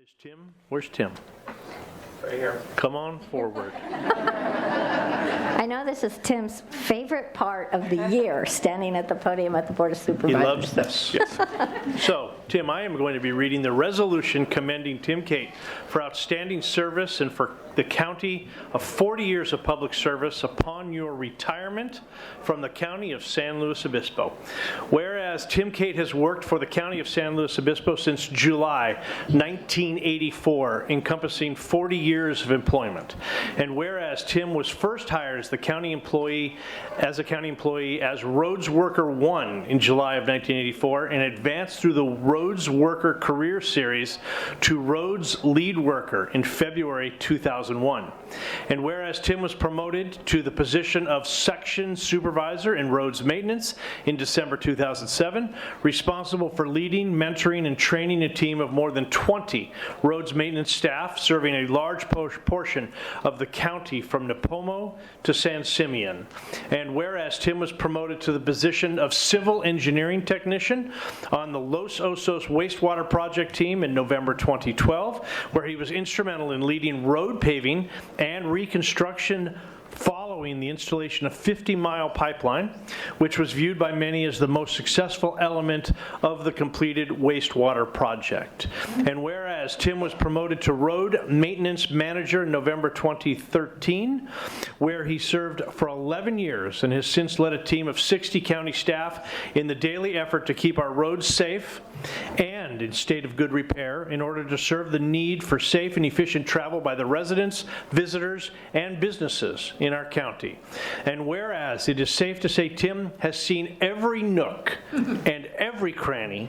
Is Tim? Where's Tim? Right here. Come on forward. I know this is Tim's favorite part of the year, standing at the podium at the Board of Supervisors. He loves this. Yes. So, Tim, I am going to be reading the resolution commending Tim Cate for outstanding service and for the county of 40 years of public service upon your retirement from the county of San Luis Obispo. Whereas Tim Cate has worked for the county of San Luis Obispo since July 1984, encompassing 40 years of employment. And whereas Tim was first hired as a county employee as Roads Worker 1 in July of 1984 and advanced through the Roads Worker Career Series to Roads Lead Worker in February 2001. And whereas Tim was promoted to the position of Section Supervisor in Roads Maintenance in December 2007, responsible for leading, mentoring, and training a team of more than 20 roads maintenance staff, serving a large portion of the county from Nipomo to San Simeon. And whereas Tim was promoted to the position of Civil Engineering Technician on the Los Osos Wastewater Project team in November 2012, where he was instrumental in leading road paving and reconstruction following the installation of 50-mile pipeline, which was viewed by many as the most successful element of the completed wastewater project. And whereas Tim was promoted to Road Maintenance Manager in November 2013, where he served for 11 years and has since led a team of 60 county staff in the daily effort to keep our roads safe and in state of good repair in order to serve the need for safe and efficient travel by the residents, visitors, and businesses in our county. And whereas it is safe to say Tim has seen every nook and every cranny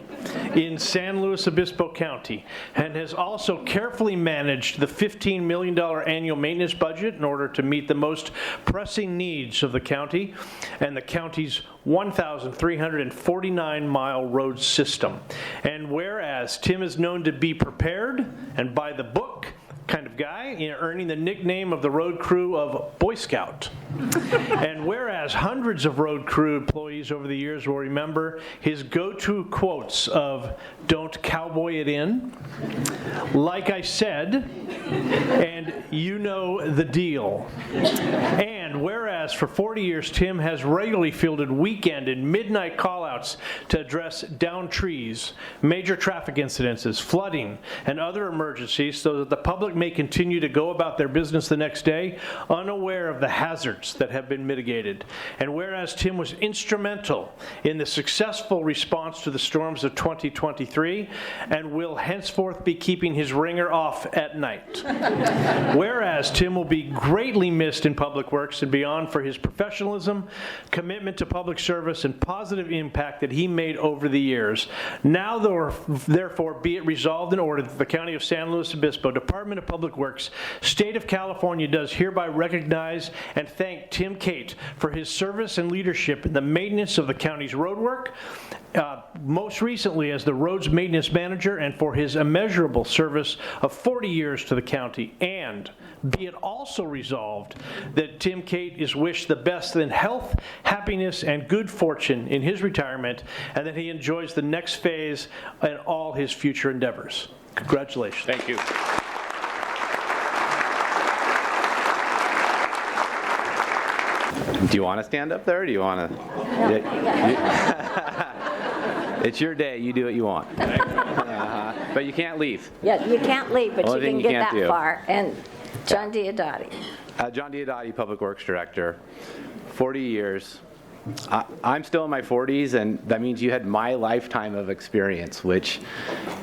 in San Luis Obispo County and has also carefully managed the $15 million annual maintenance budget in order to meet the most pressing needs of the county and the county's 1,349-mile road system. And whereas Tim is known to be prepared and by the book kind of guy, earning the nickname of the road crew of Boy Scout. And whereas hundreds of road crew employees over the years will remember his go-to quotes of "Don't cowboy it in," "Like I said," and "You know the deal." And whereas for 40 years Tim has regularly fielded weekend and midnight call-outs to address downed trees, major traffic incidences, flooding, and other emergencies so that the public may continue to go about their business the next day unaware of the hazards that have been mitigated. And whereas Tim was instrumental in the successful response to the storms of 2023 and will henceforth be keeping his ringer off at night. Whereas Tim will be greatly missed in public works and beyond for his professionalism, commitment to public service, and positive impact that he made over the years. Now therefore be it resolved and ordered that the County of San Luis Obispo Department of Public Works, State of California does hereby recognize and thank Tim Cate for his service and leadership in the maintenance of the county's road work, most recently as the Roads Maintenance Manager, and for his immeasurable service of 40 years to the county. And be it also resolved that Tim Cate is wished the best in health, happiness, and good fortune in his retirement, and that he enjoys the next phase in all his future endeavors. Congratulations. Thank you. Do you want to stand up there, or do you want to? It's your day. You do what you want. But you can't leave. Yeah, you can't leave, but you can get that do. far. And John Diodati. John Diodati, Public Works Director, 40 years. I'm still in my 40s, and that means you had my lifetime of experience, which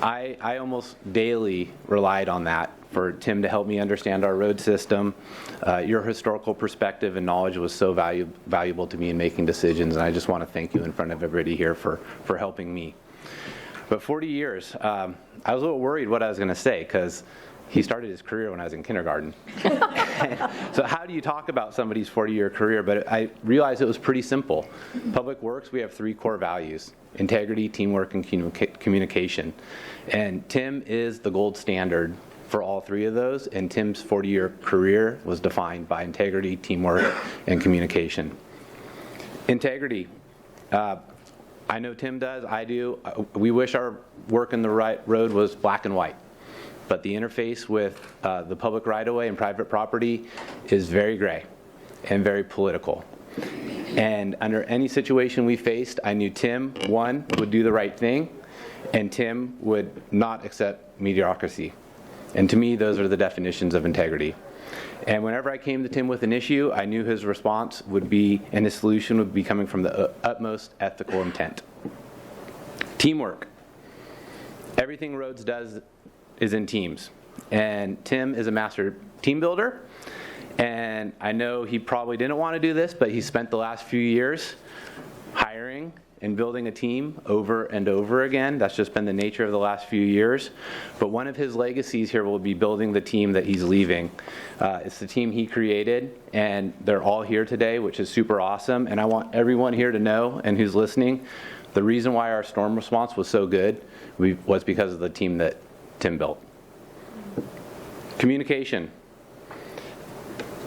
I almost daily relied on that for Tim to help me understand our road system. Your historical perspective and knowledge was so valuable to me in making decisions, and I just want to thank you in front of everybody here for helping me. But 40 years, I was a little worried what I was going to say, because he started his career when I was in kindergarten. So how do you talk about somebody's 40-year career? But I realized it was pretty simple. Public Works, we have 3 core values: integrity, teamwork, and communication. And Tim is the gold standard for all 3 of those, and Tim's 40-year career was defined by integrity, teamwork, and communication. Integrity. I know Tim does, I do. We wish our work in the right road was black and white. but the interface with the public right-of-way and private property is very gray and very political. And under any situation we faced, I knew Tim, one, would do the right thing, and Tim would not accept mediocrity. And to me, those are the definitions of integrity. And whenever I came to Tim with an issue, I knew his response would be, and his solution would be coming from the utmost ethical intent. Teamwork. Everything Rhodes does is in teams. And Tim is a master team builder. And I know he probably didn't want to do this, but he spent the last few years hiring and building a team over and over again. That's just been the nature of the last few years. But one of his legacies here will be building the team that he's leaving. It's the team he created, and they're all here today, which is super awesome. And I want everyone here to know, and who's listening, the reason why our storm response was so good was because of the team that Tim built. Communication.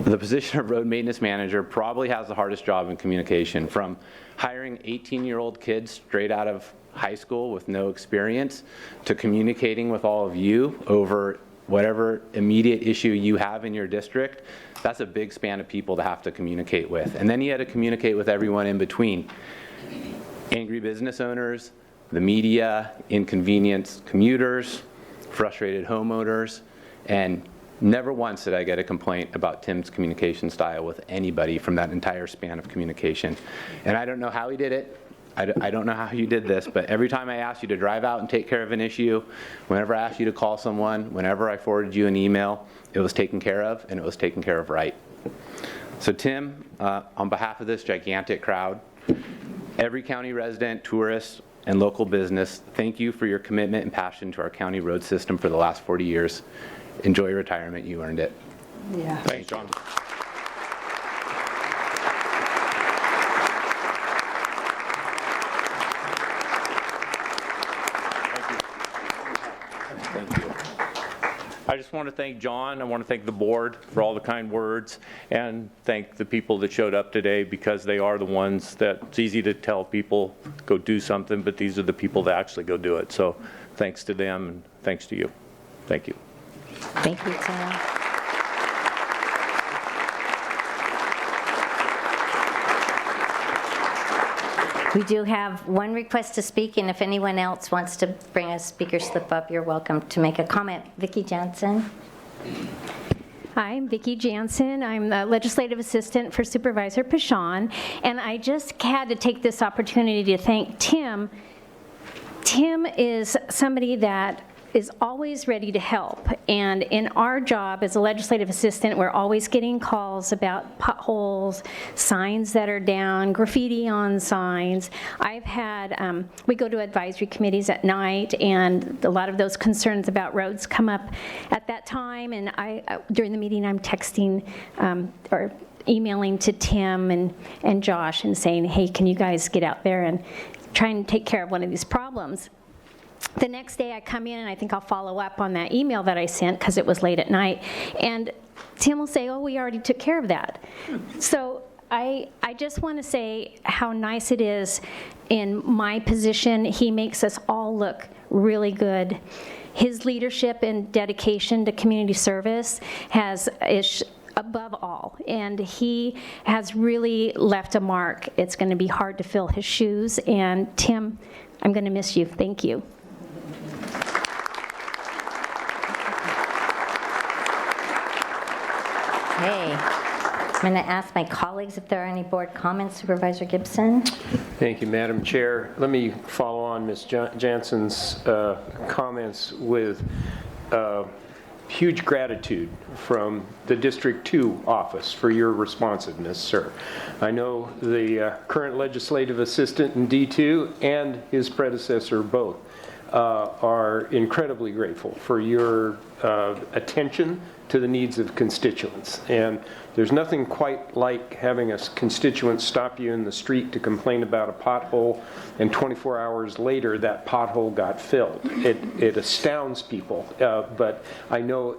The position of road maintenance manager probably has the hardest job in communication, from hiring 18-year-old kids straight out of high school with no experience to communicating with all of you over whatever immediate issue you have in your district. That's a big span of people to have to communicate with. And then you had to communicate with everyone in between. Angry business owners, the media, inconvenienced commuters, frustrated homeowners, and never once did I get a complaint about Tim's communication style with anybody from that entire span of communication. And I don't know how he did it. I don't know how you did this, but every time I asked you to drive out and take care of an issue, whenever I asked you to call someone, whenever I forwarded you an email, it was taken care of, and it was taken care of right. So Tim, on behalf of this gigantic crowd, every county resident, tourist, and local business, thank you for your commitment and passion to our county road system for the last 40 years. Enjoy your retirement. You earned it. Yeah. Thanks, John. Thank you. I just want to thank John. I want to thank the board for all the kind words, and thank the people that showed up today, because they are the ones that it's easy to tell people go do something, but these are the people that actually go do it. So thanks to them, and thanks to you. Thank you. Thank you, Tim. We do have one request to speak, and if anyone else wants to bring a speaker slip up, you're welcome to make a comment. Vicki Jansen. Hi, I'm Vicki Jansen. I'm the legislative assistant for Supervisor Pashon, and I just had to take this opportunity to thank Tim. Tim is somebody that is always ready to help, and in our job as a legislative assistant, we're always getting calls about potholes, signs that are down, graffiti on signs. I've had, we go to advisory committees at night, and a lot of those concerns about roads come up at that time, and during the meeting I'm texting or emailing to Tim and Josh and saying, hey, can you guys get out there and try and take care of one of these problems? The next day I come in, and I think I'll follow up on that email that I sent because it was late at night, and Tim will say, oh, we already took care of that. So I just want to say how nice it is in my position. He makes us all look really good. His leadership and dedication to community service is above all, and he has really left a mark. It's going to be hard to fill his shoes, and Tim, I'm going to miss you. Thank you. Hey, I'm going to ask my colleagues if there are any board comments. Supervisor Gibson. Thank you, Madam Chair. Let me follow on Ms. Jansen's comments with huge gratitude from the District 2 office for your responsiveness, sir. I know the current legislative assistant in D2 and his predecessor both are incredibly grateful for your attention to the needs of constituents. And there's nothing quite like having a constituent stop you in the street to complain about a pothole, and 24 hours later that pothole got filled. It astounds people, but I know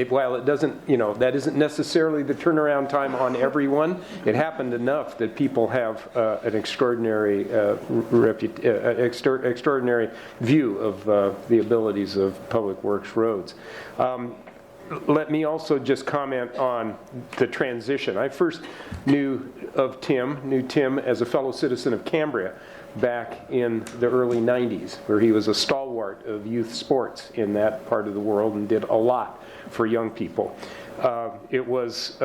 while it doesn't, that isn't necessarily the turnaround time on everyone, it happened enough that people have an extraordinary extraordinary view of the abilities of Public Works roads. Let me also just comment on the transition. I first knew Tim as a fellow citizen of Cambria back in the early 90s, where he was a stalwart of youth sports in that part of the world and did a lot for young people. It was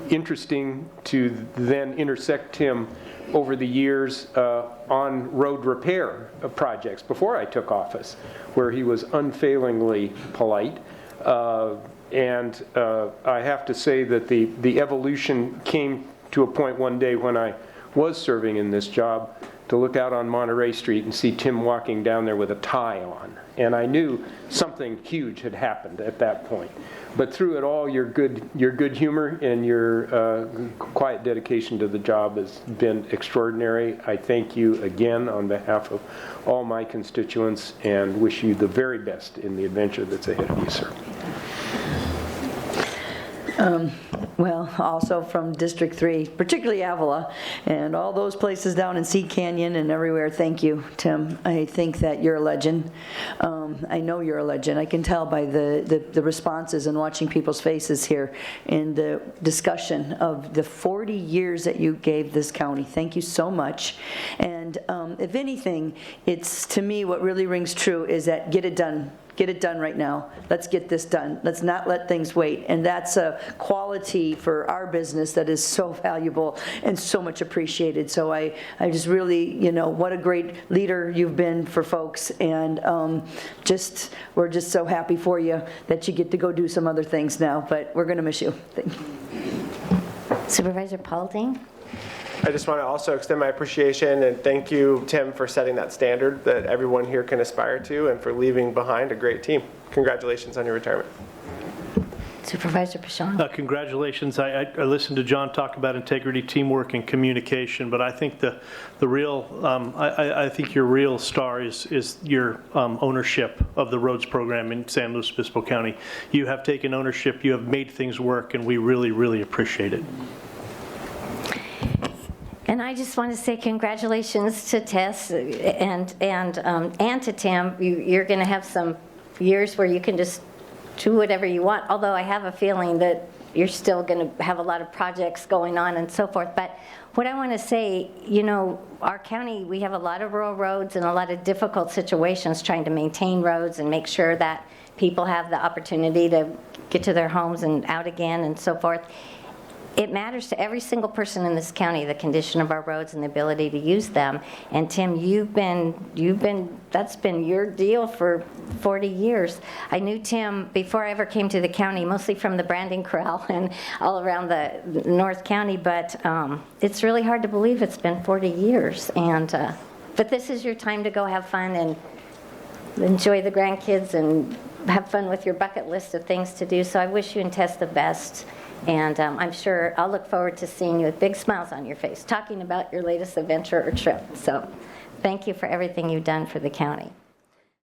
interesting to then intersect him over the years on road repair projects before I took office, where he was unfailingly polite. And I have to say that the evolution came to a point one day when I was serving in this job to look out on Monterey Street and see Tim walking down there with a tie on. And I knew something huge had happened at that point. But through it all, your good humor and your quiet dedication to the job has been extraordinary. I thank you again on behalf of all my constituents and wish you the very best in the adventure that's ahead of you, sir. Well, also from District 3, particularly Avila, and all those places down in Sea Canyon and everywhere, thank you, Tim. I think that you're a legend. I know you're a legend. I can tell by the responses and watching people's faces here in the discussion of the 40 years that you gave this county. Thank you so much. And if anything, it's, to me, what really rings true is that get it done. Get it done right now. Let's get this done. Let's not let things wait. And that's a quality for our business that is so valuable and so much appreciated. So I just really, what a great leader you've been for folks. And we're just so happy for you that you get to go do some other things now. But we're going to miss you. Thank you. Supervisor Paulding? I just want to also extend my appreciation and thank you, Tim, for setting that standard that everyone here can aspire to and for leaving behind a great team. Congratulations on your retirement. Supervisor Pichon? Congratulations. I listened to John talk about integrity, teamwork, and communication, but I think the real, I think your real star is your ownership of the roads program in San Luis Obispo County. You have taken ownership, you have made things work, and we really, really appreciate it. And I just want to say congratulations to Tess and to Tim. You're going to have some years where you can just do whatever you want, although I have a feeling that you're still going to have a lot of projects going on and so forth. But what I want to say, our county, we have a lot of rural roads and a lot of difficult situations trying to maintain roads and make sure that people have the opportunity to get to their homes and out again and so forth. It matters to every single person in this county, the condition of our roads and the ability to use them. And Tim, that's been your deal for 40 years. I knew Tim before I ever came to the county, mostly from the branding corral and all around the North County, but it's really hard to believe it's been 40 years. And but this is your time to go have fun and enjoy the grandkids and have fun with your bucket list of things to do. So I wish you and Tess the best. And I'm sure I'll look forward to seeing you with big smiles on your face, talking about your latest adventure or trip. So thank you for everything you've done for the county.